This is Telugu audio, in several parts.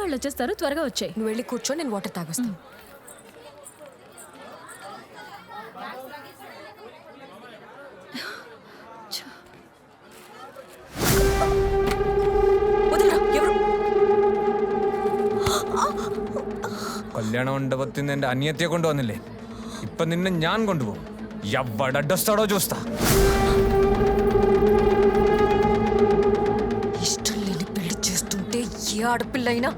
వాళ్ళు వచ్చేస్తారు, త్వరగా వచ్చాయి. నువ్వు వెళ్ళి కూర్చో, నేను వాటర్ తాగొస్తాను. వదిలేరా, ఎవరు? കല്യാണം മണ്ഡപത്തിൽ എന്റെ അനിയത്തിയെ കൊണ്ടുവന്നില്ലേ, ഇപ്പൊ നിന്നെ ഞാൻ കൊണ്ടുപോകും. എവടഡസ്താടോ చూస్తా. ఇష్టం లేని పెళ్లి చేస్తుంటే ఏ ఆడపిల్ల అయినా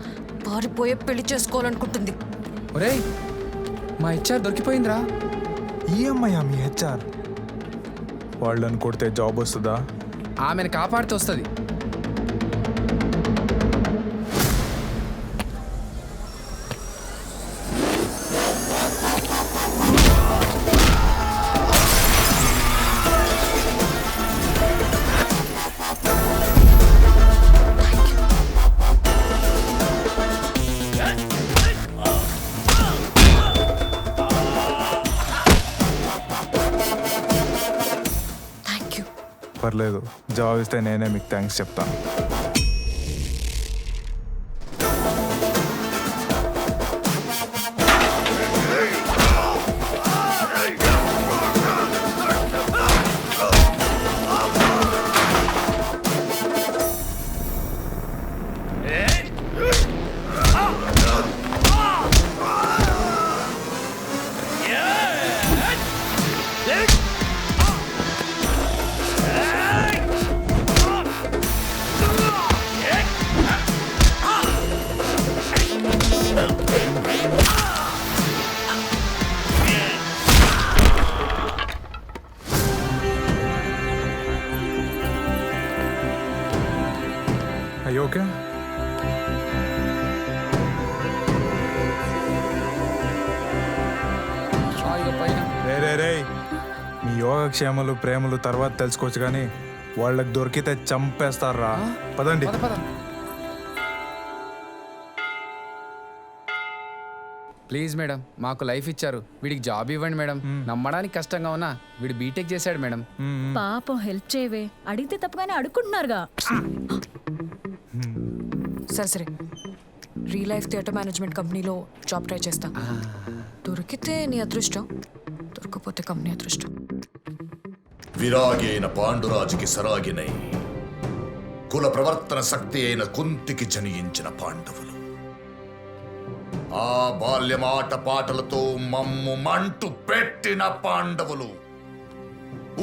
పారిపోయే పెళ్లి చేసుకోవాలనుకుంటుంది. ఒరేయ్, మా హెచ్ఆర్ దొరికిపోయిందిరా. ఈ అమ్మాయి మీ హెచ్ఆర్ వాళ్ళని కొడితే జాబ్ వస్తుందా? ఆమెను కాపాడితే వస్తుంది. పర్లేదు, జాబ్ ఇస్తే నేనే మీకు థ్యాంక్స్ చెప్తాను. అయ్యో ఓకే. రే మీ యోగక్షేమాలు ప్రేమలు తర్వాత తెలుసుకోవచ్చు, కానీ వాళ్ళకి దొరికితే చంపేస్తారా. పదండి. ప్లీజ్ మేడం, మాకు లైఫ్ ఇచ్చారు, వీడికి జాబ్ ఇవ్వండి మేడం. నమ్మడానికి కష్టంగా ఉన్నా వీడు బీటెక్ చేశాడు మేడం. పాపం హెల్ప్ చేయవే, అడిగితే తప్పగానే అడుక్కుంటున్నారుగా. సరే రియల్ లైఫ్ థియేటర్ మేనేజ్మెంట్ కంపెనీలో జాబ్ ట్రై చేస్తా. దొరికితే నీ అదృష్టం, దొరకపోతే కంపెనీ అదృష్టం. విరాగి అయిన పాండురాజుకి సరాగినై కుల ప్రవర్తన శక్తి అయిన కుంతికి జనియించిన పాండవులు, ఆ బాల్యమాట పాటలతో మమ్ము మంటు పెట్టిన పాండవులు,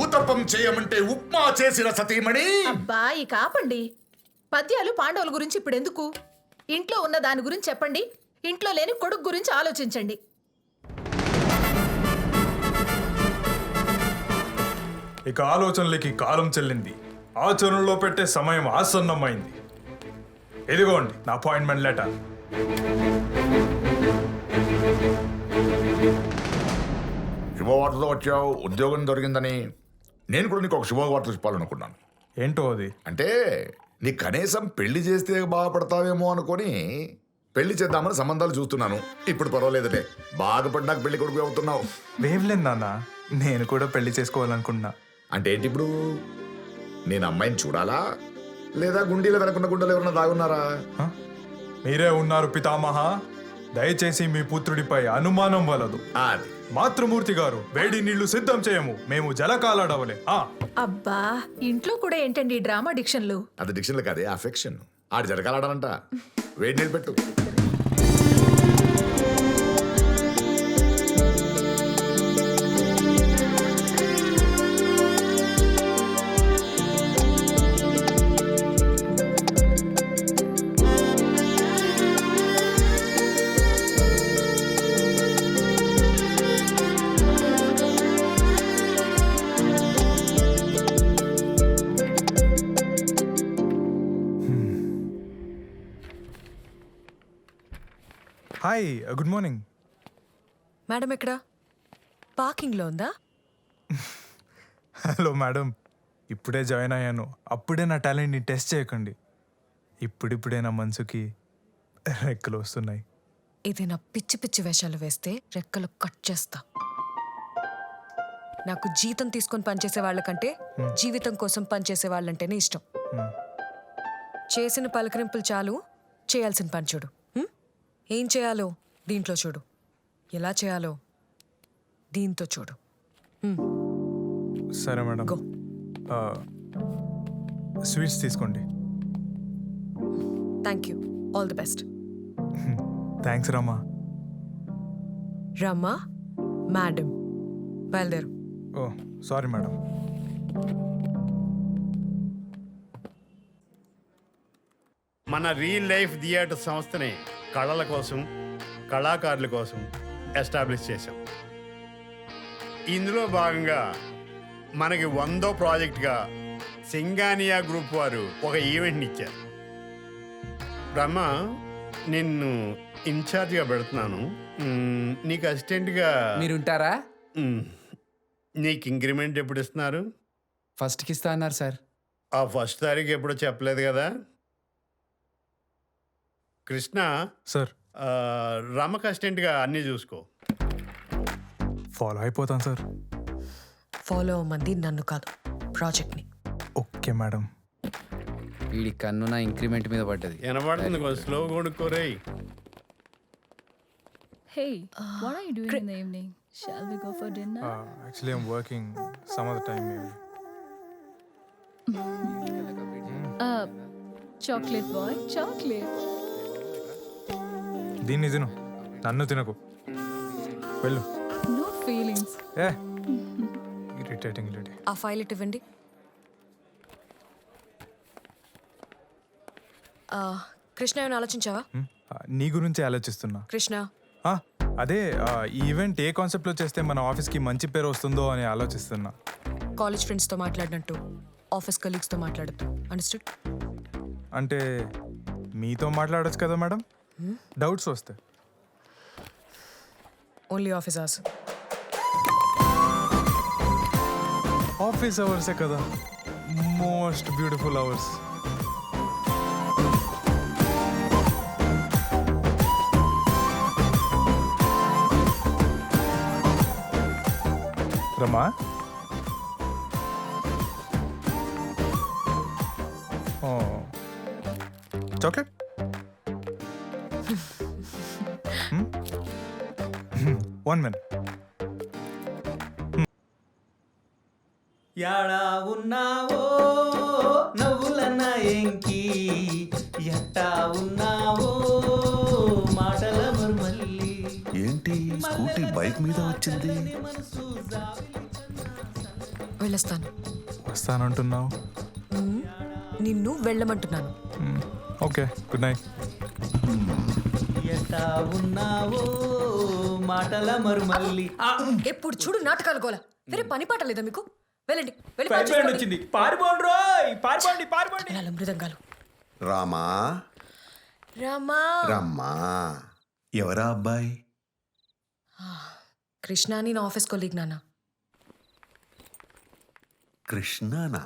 ఊతప్పం చేయమంటే ఉప్మా చేసిన సతీమణి. అబ్బా ఈ కాపండి పద్యాలు పాండవుల గురించి ఇప్పుడు ఎందుకు? ఇంట్లో ఉన్న దాని గురించి చెప్పండి, ఇంట్లో లేని కొడుకు గురించి ఆలోచించండి. ఇక ఆలోచనలకి కాలం చెల్లింది, ఆచరణలో పెట్టే సమయం ఆసన్నమైంది. ఇదిగోండి నా అపాయింట్మెంట్ లెటర్. శుభవార్తతో వచ్చావు, ఉద్యోగం దొరికిందని. నేను కూడా నీకు ఒక శుభవార్త చెప్పాలనుకున్నాను. ఏంటో అది? అంటే నీకు కనీసం పెళ్లి చేస్తే బాగుపడతావేమో అనుకొని పెళ్లి చేద్దామని సంబంధాలు చూస్తున్నాను. ఇప్పుడు పర్వాలేదులే, బాధపడ్డాక పెళ్లి కొడుకు అవుతున్నావు. వేవ్లేదు నాన్న, నేను కూడా పెళ్లి చేసుకోవాలనుకున్నా. అంటే ఏంటి ఇప్పుడు? నేను అమ్మాయిని చూడాలా, లేదా గుండీలో వెనకున్న గుండెలు ఎవరన్నా దాగున్నారా? మీరే ఉన్నారు పితామహ, దయచేసి మీ పుత్రుడిపై అనుమానం వలదు. అది మాతృమూర్తి గారు, వేడి నీళ్లు సిద్ధం చేయము, మేము జలకాలాడవలే. అబ్బా ఇంట్లో కూడా ఏంటండి డ్రామా డిక్షన్లు? అది డిక్షన్లు కాదే, అఫెక్షన్. ఆడు జరగాలంట. వేడి నీళ్ళు పెట్టు. Hi, good morning. మేడం ఎక్కడ? పార్కింగ్లో ఉందా? హలో మేడం, ఇప్పుడే జాయిన్ అయ్యాను, అప్పుడే నా టాలెంట్ని టెస్ట్ చేయకండి. ఇప్పుడిప్పుడే నా మనసుకి రెక్కలు వస్తున్నాయి. ఇది నా పిచ్చి పిచ్చి వేషాలు వేస్తే రెక్కలు కట్ చేస్తా. నాకు జీతం తీసుకొని పనిచేసే వాళ్ళకంటే జీవితం కోసం పనిచేసే వాళ్ళంటేనే ఇష్టం. చేసిన పలకరింపులు చాలు, చేయాల్సిన పని చూడు. ఏం చేయాలో దీంట్లో చూడు, ఎలా చేయాలో దీంతో చూడు. సరే మేడం. Go. స్వీట్స్ తీసుకోండి. Thank you, all the best. Thanks Ramma. Ramma madam, బయలుదేరు. Oh sorry madam. మన రియల్ లైఫ్ థియేటర్ సంస్థని కళల కోసం, కళాకారుల కోసం ఎస్టాబ్లిష్ చేశాం. ఇందులో భాగంగా మనకి 100వ ప్రాజెక్ట్గా సింగానియా గ్రూప్ వారు ఒక ఈవెంట్ని ఇచ్చారు. బ్రహ్మ, నిన్ను ఇన్ఛార్జ్గా పెడుతున్నాను. నీకు అసిస్టెంట్గా మీరుంటారా? నీకు ఇంక్రిమెంట్ ఎప్పుడు ఇస్తున్నారు? ఫస్ట్కి ఇస్తా అన్నారు సార్. ఆ ఫస్ట్ తారీఖు ఎప్పుడో చెప్పలేదు కదా. కృష్ణ, సార్ రమకు అసిస్టెంట్గా అన్నీ చూసుకో. ఫాలో అయిపోతాను సార్. ఫాలో అవ్వమంది నన్ను కాదు, ప్రాజెక్ట్ని. Okay madam. వీడి కన్ను నా ఇంక్రిమెంట్ మీద పడ్డది. వినబడుతుంది, కొంచెం slow కొనుక్కోరే. Hey, what are you doing in the evening? Shall we go for dinner? Actually I'm working some of the time maybe. Chocolate boy, chocolate. దీన్ని తిను, నన్ను తినకు. వెళ్ళు. No feelings. ఏ ఇరిటేటింగ్ లేడీ. ఆ ఫైల్ ఇటు ఇవ్వండి. కృష్ణ, ఏమైనా ఆలోచించావా? నీ గురించి ఆలోచిస్తున్నా. కృష్ణ, అదే ఈ ఈవెంట్ ఏ కాన్సెప్ట్లో చేస్తే మన ఆఫీస్కి మంచి పేరు వస్తుందో అని ఆలోచిస్తున్నా. కాలేజ్ ఫ్రెండ్స్తో మాట్లాడినట్టు ఆఫీస్ కలీగ్స్తో మాట్లాడద్దు. అండర్స్టూడ్? అంటే మీతో మాట్లాడొచ్చు కదా మేడం, డౌట్స్ వస్తే. Only office hours. ఆఫీస్ అవర్సే కదా మోస్ట్ బ్యూటిఫుల్ అవర్స్. రమా, చాక్లెట్. One minute. యాడా ఉన్నావో నవ్వులన్న ఎంకి, ఎట్టా ఉన్నావో మాటల మర్మల్లి. ఏంటి స్కూటీ బైక్ మీద వచ్చింది? వెళ్ళొస్తాను. వస్తానంటున్నావు. నిన్ను వెళ్ళమంటున్నాను. Okay, good night. ఎట్టా ఉన్నావో మాటల మర్మల్లి. ఎప్పుడు చూడు నాటకాలు గోల. వేరే పని పాట లేదా మీకు? వెళ్ళండి, వెళ్ళి పని పైప్ చూసుకోండి. వచ్చింది, పారిపోండి రోయ్, పారిపోండి పారిపోండి. వినాల మృదంగాలు. రామా రామా. రమ్మా. ఎవరా అబ్బాయి? కృష్ణ అని నా ఆఫీస్ కొలీగ్ నాన్న. కృష్ణనా?